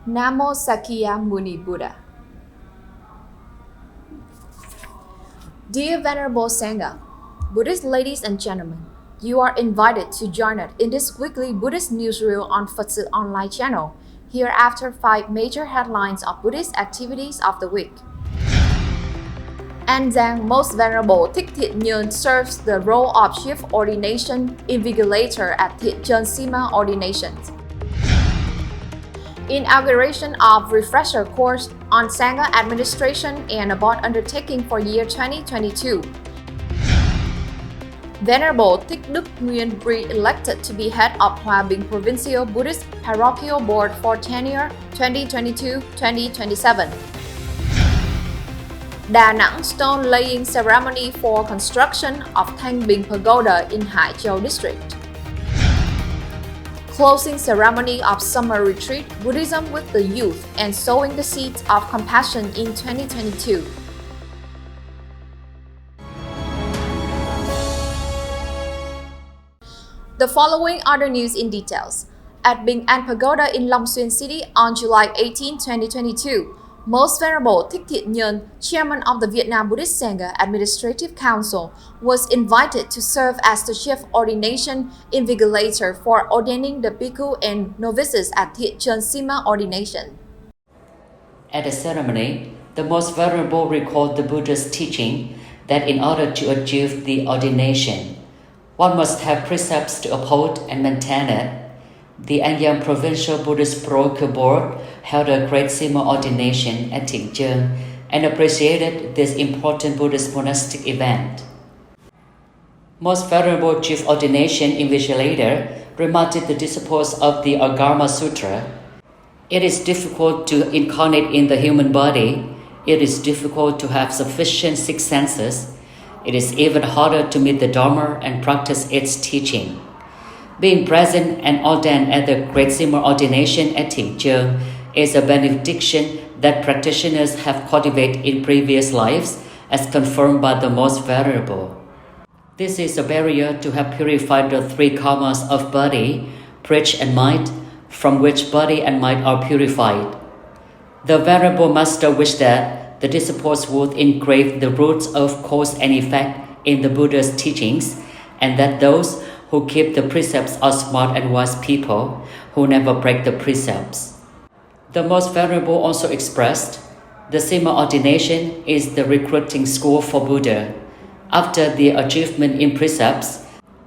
Namo Sakya Muni Buddha. Dear Venerable Sangha, Buddhist ladies and gentlemen, you are invited to join us in this weekly Buddhist Newsreel on Phật online channel. Hereafter 5 major headlines of Buddhist activities of the week. NGANG Most Venerable Thích Thiện Nhơn serves the role of Chief Ordination Invigilator at Thiện Chơn SIMA Ordinations. Inauguration of refresher course on SANGHA administration and ABBOT undertaking for year 2022. Venerable Thích Đức Nguyên re-elected to be head of Hòa Bình Provincial Buddhist Parochial Board for tenure 2022-2027. Đà Nẵng stone laying ceremony for construction of Tangbing Pagoda in Hải Châu district. Closing ceremony of summer retreat Buddhism with the youth and sowing the seeds of compassion in 2022. The following are the news in details. At Bình An Pagoda in Long Xuyên City on July 18, 2022, Most Venerable Thích Thiện Nhơn, Chairman of the Vietnam Buddhist Sangha Administrative Council, was invited to serve as the Chief Ordination Invigilator for ordaining the bhikkhu and novices at Thiện Chơn SIMA Ordination. At the ceremony, the Most Venerable recalled the Buddha's teaching that in order to achieve the ordination, one must have precepts to uphold and maintain it. The NGAY Provincial Buddhist Parochial Board held a great SIMA ordination at Thiện Chơn and appreciated this important Buddhist monastic event. Most Venerable Chief Ordination Invigilator reminded the disciples of the Agama Sutra. It is difficult to incarnate in the human body. It is difficult to have sufficient six senses. It is even harder to meet the Dharma and practice its teaching. Being present and ordained at the Great SIMA Ordination at Thiện Chơn is a benediction that practitioners have cultivated in previous lives, as confirmed by the Most Venerable. This is a barrier to have purified the 3 karmas of body, breath and mind, from which body and mind are purified. The Venerable Master wished that the disciples would engrave the roots of cause and effect in the Buddha's teachings, and that those who keep the precepts are smart and wise people who never break the precepts. The Most Venerable also expressed, the SIMA ordination is the recruiting school for Buddha. After the achievement in precepts,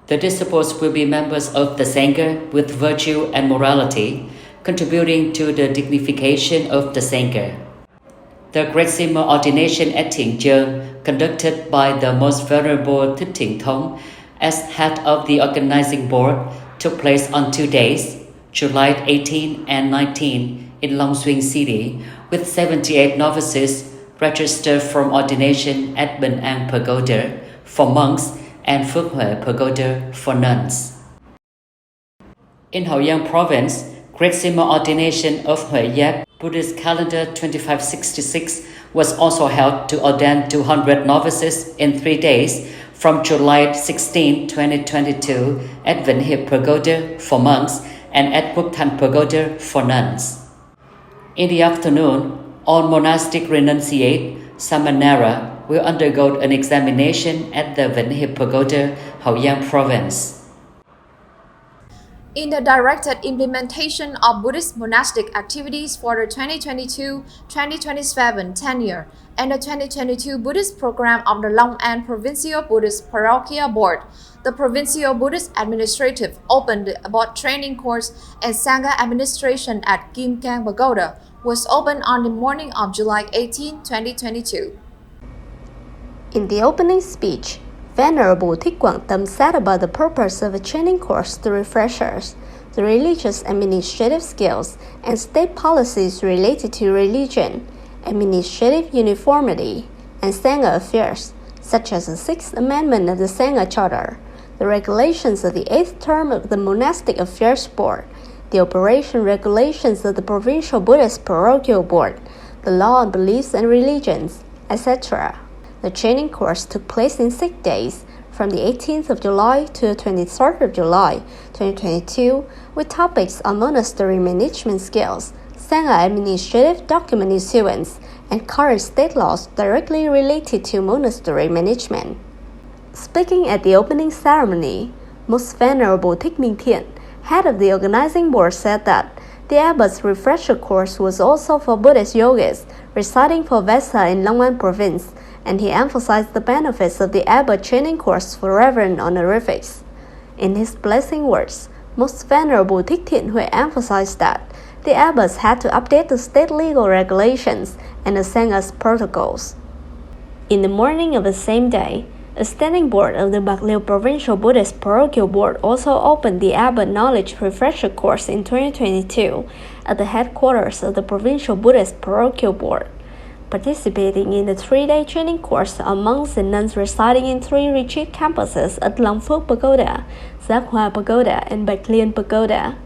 the disciples will be members of the Sangha with virtue and morality, contributing to the dignification of the Sangha. The Great SIMA ordination at Thiện Chơn, conducted by the Most Venerable Thích Thiện Nhơn as head of the organizing board, took place on 2 days, July 18 and 19, in Long Xuyên City, with 78 novices registered from ordination at Bình An Pagoda for monks and Phước Huệ Pagoda for nuns. In Hậu Giang Province, Great SIMA ordination of Huệ Giác Buddhist calendar 2566 was also held to ordain 200 novices in 3 days from July 16, 2022 at Vĩnh Hiệp Pagoda for monks and at Quốc Thành Pagoda for nuns. In the afternoon, all monastic renunciate Samanera will undergo an examination at the Vĩnh Hiệp Pagoda, Hậu Giang Province. In the directed implementation of Buddhist monastic activities for the 2022-2027 tenure and the 2022 Buddhist program of the Long An Provincial Buddhist Parochial Board, the Provincial Buddhist Administrative opened the ABBOT training course and Sangha administration at Tangbing Pagoda was opened on the morning of July 18, 2022. In the opening speech, Venerable Thích Quảng Tâm said about the purpose of a training course to refreshers, the religious administrative skills, and state policies related to religion, administrative uniformity, and Sangha affairs, such as the 6th Amendment of the Sangha Charter, the regulations of the 8th term of the Monastic Affairs Board, the operation regulations of the Provincial Buddhist Parochial Board, the law on beliefs and religions, etc. The training course took place in 6 days, from the 18th of July to the 23rd of July, 2022, with topics on monastery management skills, SANGHA administrative document issuance, and current state laws directly related to monastery management. Speaking at the opening ceremony, Most Venerable Thích Thiện, head of the organizing board, said that the abbot's refresher course was also for Buddhist yogis residing for Vesa in Long An province, and he emphasized the benefits of the abbot training course for reverend honorifics. In his blessing words, Most Venerable Thích Thiện emphasized that the abbots had to update the state legal regulations and the Sangha's protocols. In the morning of the same day, a standing board of the Bạc Liêu Provincial Buddhist Parochial Board also opened the Abbot Knowledge Refresher course in 2022 at the headquarters of the Provincial Buddhist Parochial Board. Participating in the 3-day training course are monks and nuns residing in 3 retreat campuses at Long Phước Pagoda, Giác Hoa Pagoda, and Bạch Liên Pagoda.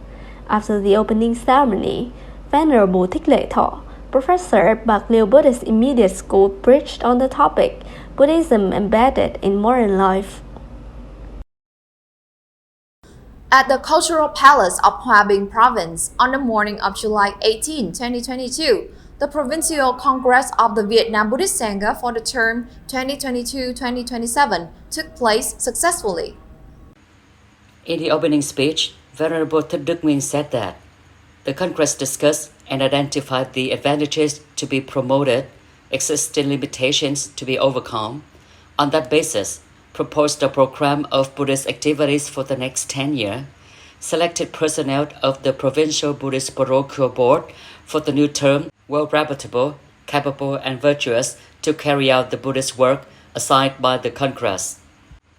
After the opening ceremony, Venerable Thích Lệ Thọ, professor at Bạc Liêu Buddhist Immediate School, preached on the topic Buddhism Embedded in Modern Life. At the Cultural Palace of Hòa Bình Province on the morning of July 18, 2022, the Provincial Congress of the Vietnam Buddhist Sangha for the term 2022-2027 took place successfully. In the opening speech, Venerable Thích Đức Nguyên said that the Congress discussed and identified the advantages to be promoted, existing limitations to be overcome. On that basis, proposed a program of Buddhist activities for the next 10 years, selected personnel of the Provincial Buddhist Parochial Board for the new term were reputable, capable, and virtuous to carry out the Buddhist work assigned by the Congress.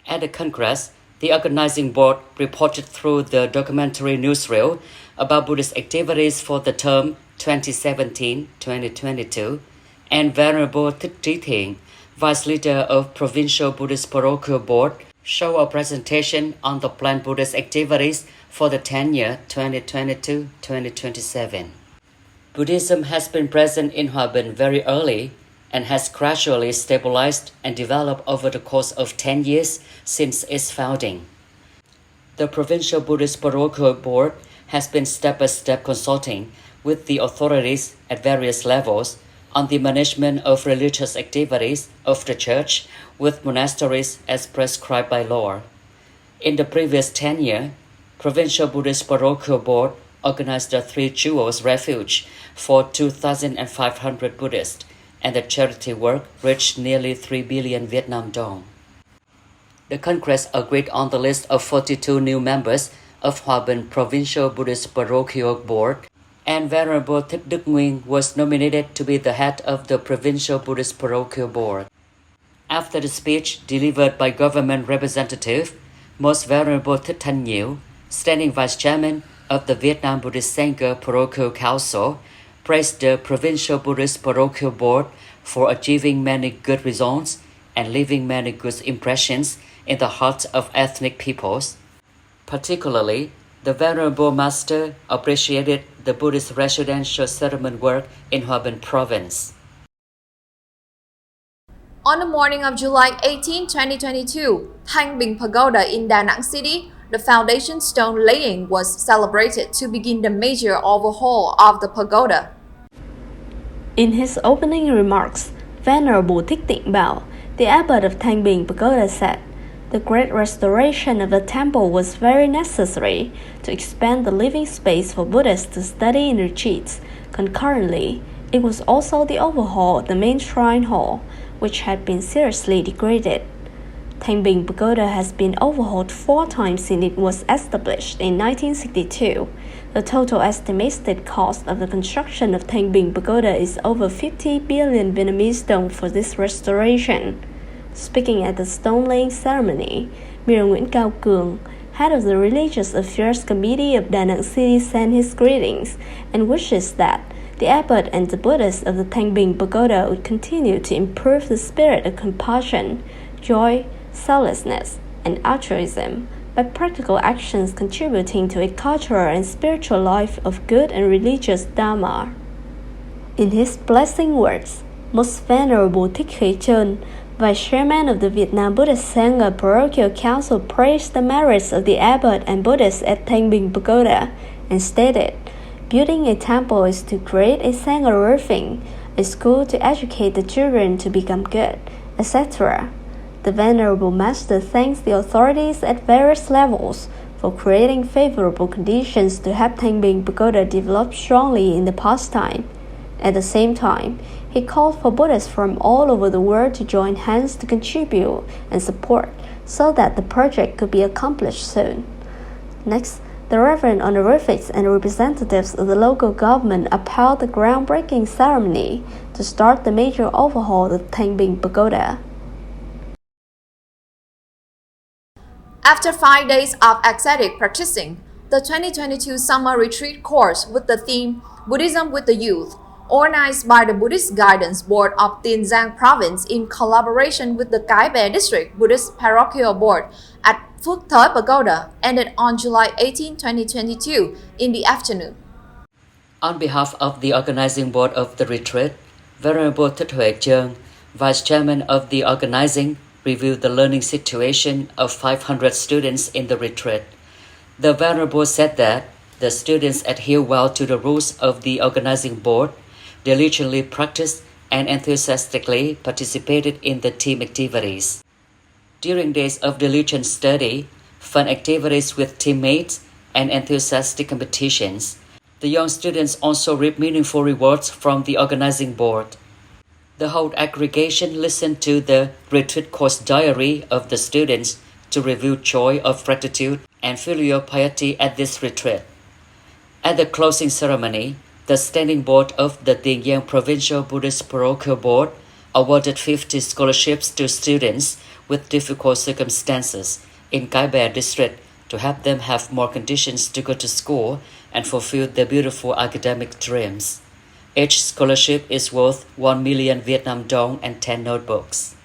At the Congress, the organizing board reported through the documentary newsreel about Buddhist activities for the term 2017-2022, and Venerable Thích Thiện, Vice Leader of Provincial Buddhist Parochial Board, showed a presentation on the planned Buddhist activities for the 10-year 2022-2027. Buddhism has been present in Hòa Bình very early and has gradually stabilized and developed over the course of 10 years since its founding. The Provincial Buddhist Parochial Board has been step-by-step consulting with the authorities at various levels on the management of religious activities of the Church with monasteries as prescribed by law. In the previous 10 years, Provincial Buddhist Parochial Board organized the Three Jewels Refuge for 2,500 Buddhists, and the charity work reached nearly 3 billion Vietnam dong. The Congress agreed on the list of 42 new members of Hòa Bình Provincial Buddhist Parochial Board, and Venerable Thích Đức Nguyên was nominated to be the head of the Provincial Buddhist Parochial Board. After the speech delivered by government representative, Most Venerable Thích Thanh Nhiễu, standing vice chairman of the Vietnam Buddhist Sangha Parochial Council, praised the Provincial Buddhist Parochial Board for achieving many good results and leaving many good impressions in the hearts of ethnic peoples. Particularly, the Venerable Master appreciated the Buddhist residential settlement work in Hòa Bình Province. On the morning of July 18, 2022, Tangbing Pagoda in Da Nang City, the foundation stone laying was celebrated to begin the major overhaul of the pagoda. In his opening remarks, Venerable Thích Thiện Bảo, the abbot of Tangbing Pagoda, said, "The great restoration of the temple was very necessary to expand the living space for Buddhists to study in retreats. Concurrently, it was also the overhaul of the main shrine hall, which had been seriously degraded. Tangbing Pagoda has been overhauled 4 times since it was established in 1962. The total estimated cost of the construction of Tangbing Pagoda is over 50 billion Vietnamese dong for this restoration." Speaking at the stone laying ceremony, Mr. Nguyễn Cao Cường, head of the Religious Affairs Committee of Da Nang City, sent his greetings and wishes that the abbot and the Buddhists of the Tangbing Pagoda would continue to improve the spirit of compassion, joy, selflessness, and altruism by practical actions contributing to a cultural and spiritual life of good and religious Dharma. In his blessing words, Most Venerable Thiện Chơn, Vice Chairman of the Vietnam Buddhist Sangha Parochial Council, praised the merits of the abbot and Buddhists at Tangbing Pagoda and stated, Building a temple is to create a Sangha roofing, a school to educate the children to become good, etc. The Venerable Master thanks the authorities at various levels for creating favorable conditions to have Tangbing Pagoda develop strongly in the past time. At the same time, he called for Buddhists from all over the world to join hands to contribute and support so that the project could be accomplished soon. Next, the Reverend Honorifics and representatives of the local government upheld the groundbreaking ceremony to start the major overhaul of Tangbing Pagoda. After 5 days of ecstatic practicing, the 2022 summer retreat course with the theme Buddhism with the Youth, organized by the Buddhist Guidance Board of TIionG Province in collaboration with the Khai District Buddhist Parochial Board at Phước Thới Pagoda, ended on July 18, 2022 in the afternoon. On behalf of the organizing board of the retreat, Venerable Thích Thiện Nhơn, Vice Chairman of the organizing, reviewed the learning situation of 500 students in the retreat. The Venerable said that the students adhere well to the rules of the organizing board, diligently practiced and enthusiastically participated in the team activities. During days of diligent study, fun activities with teammates, and enthusiastic competitions, the young students also reap meaningful rewards from the organizing board. The whole aggregation listened to the retreat course diary of the students to review joy of gratitude and filial piety at this retreat. At the closing ceremony, the standing board of the TIionG Provincial Buddhist Parochial Board awarded 50 scholarships to students with difficult circumstances in Khai District to help them have more conditions to go to school and fulfill their beautiful academic dreams. Each scholarship is worth 1 million Vietnam dong and 10 notebooks.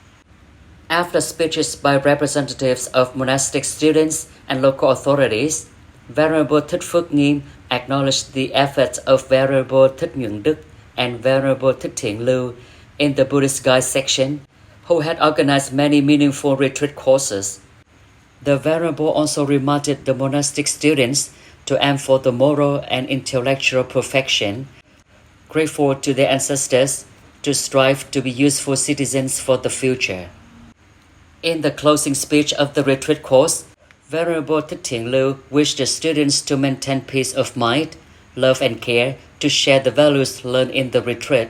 After speeches by representatives of monastic students and local authorities, Venerable Thích Phước Nghiêm acknowledged the efforts of Venerable Thích Đức and Venerable Thích Thiện Lưu in the Buddhist Guide section, who had organized many meaningful retreat courses. The Venerable also reminded the monastic students to aim for the moral and intellectual perfection, grateful to their ancestors, to strive to be useful citizens for the future. In the closing speech of the retreat course, Venerable Thích Thiện Lưu wished the students to maintain peace of mind, love and care, to share the values learned in the retreat.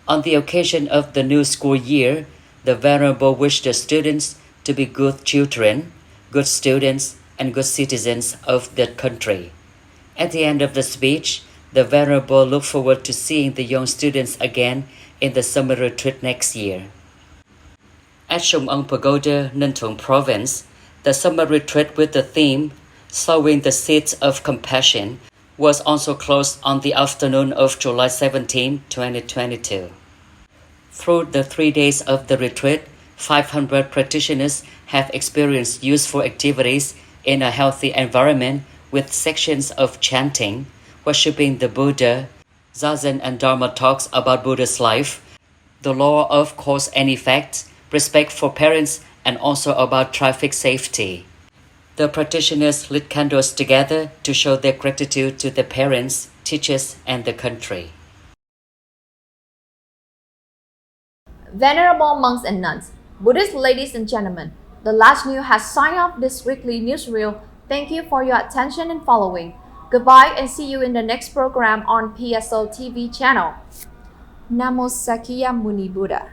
On the occasion of the new school year, the Venerable wished the students to be good children, good students, and good citizens of the country. At the end of the speech, the Venerable looked forward to seeing the young students again in the summer retreat next year. At TIionG ANH Pagoda, Thượng Province, the summer retreat with the theme Sowing the Seeds of Compassion was also closed on the afternoon of July 17, 2022. Through the 3 days of the retreat, 500 practitioners have experienced useful activities in a healthy environment with sections of chanting, worshipping the Buddha, zazen and dharma talks about Buddha's life, the law of cause and effect, respect for parents, and also about traffic safety. The practitioners lit candles together to show their gratitude to their parents, teachers, and the country. Venerable monks and nuns, Buddhist ladies and gentlemen, the last news has signed off this weekly newsreel. Thank you for your attention and following. Goodbye and see you in the next program on PSO TV channel. Namo Sakya Muni Buddha.